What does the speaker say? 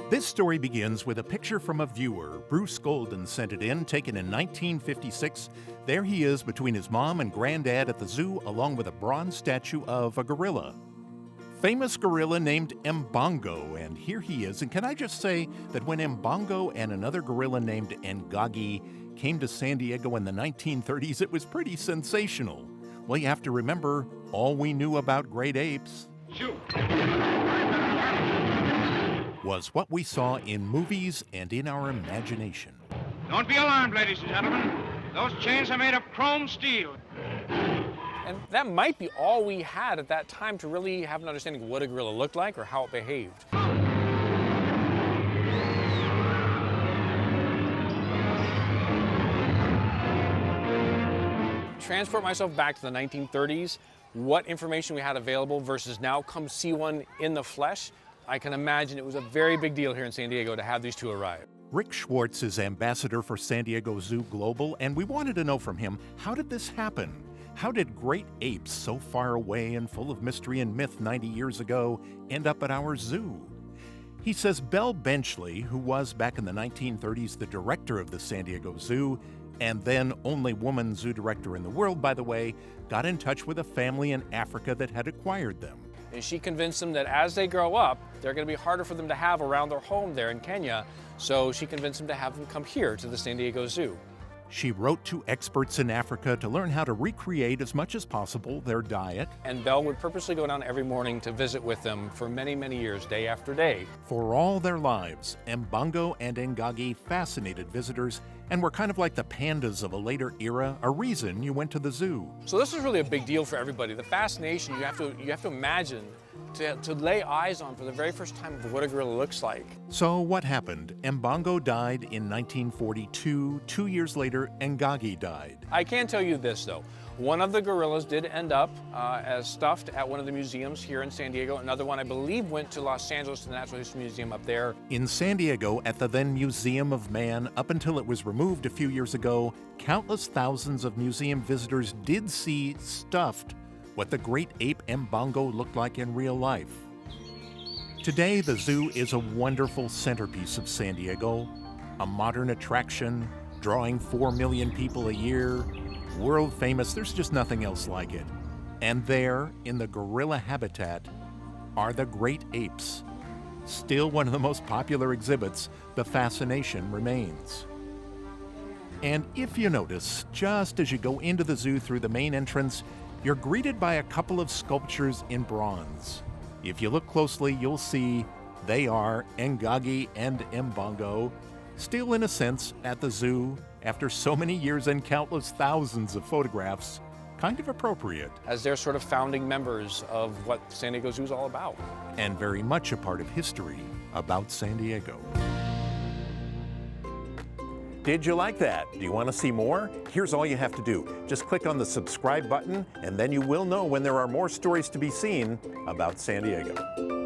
This story begins with a picture from a viewer. Bruce Golden sent it in, taken in 1956. There he is between his mom and granddad at the zoo, along with a bronze statue of a gorilla. Famous gorilla named Mbongo, and here he is. And can I just say that when Mbongo and another gorilla named Ngagi came to San Diego in the 1930s, it was pretty sensational. Well, you have to remember, all we knew about great apes was what we saw in movies and in our imagination. Don't be alarmed, ladies and gentlemen. Those chains are made of chrome steel. And that might be all we had at that time to really have an understanding of what a gorilla looked like or how it behaved. Transport myself back to the 1930s, what information we had available versus now come see one in the flesh. I can imagine it was a very big deal here in San Diego to have these two arrive. Rick Schwartz is ambassador for San Diego Zoo Global, and we wanted to know from him, how did this happen? How did great apes so far away and full of mystery and myth 90 years ago end up at our zoo? He says Belle Benchley, who was back in the 1930s the director of the San Diego Zoo, and then only woman zoo director in the world, by the way, got in touch with a family in Africa that had acquired them. And she convinced them that as they grow up, they're going to be harder for them to have around their home there in Kenya. So she convinced them to have them come here to the San Diego Zoo. She wrote to experts in Africa to learn how to recreate as much as possible their diet. And Belle would purposely go down every morning to visit with them for many, many years, day after day. For all their lives, Mbongo and Ngagi fascinated visitors and were kind of like the pandas of a later era, a reason you went to the zoo. So this is really a big deal for everybody. The fascination you have to imagine to lay eyes on for the very first time of what a gorilla looks like. So what happened? Mbongo died in 1942. 2 years later, Ngagi died. I can tell you this, though. One of the gorillas did end up as stuffed at one of the museums here in San Diego. Another one, I believe, went to Los Angeles to the Natural History Museum up there. In San Diego, at the then Museum of Man, up until it was removed a few years ago, countless thousands of museum visitors did see stuffed what the great ape Mbongo looked like in real life. Today, the zoo is a wonderful centerpiece of San Diego, a modern attraction, drawing 4 million people a year, world famous. There's just nothing else like it. And there, in the gorilla habitat, are the great apes. Still one of the most popular exhibits, the fascination remains. And if you notice, just as you go into the zoo through the main entrance, you're greeted by a couple of sculptures in bronze. If you look closely, you'll see they are Ngagi and Mbongo, still in a sense at the zoo after so many years and countless thousands of photographs. Kind of appropriate. As they're sort of founding members of what San Diego Zoo is all about. And very much a part of history about San Diego. Did you like that? Do you want to see more? Here's all you have to do. Just click on the subscribe button, and then you will know when there are more stories to be seen about San Diego.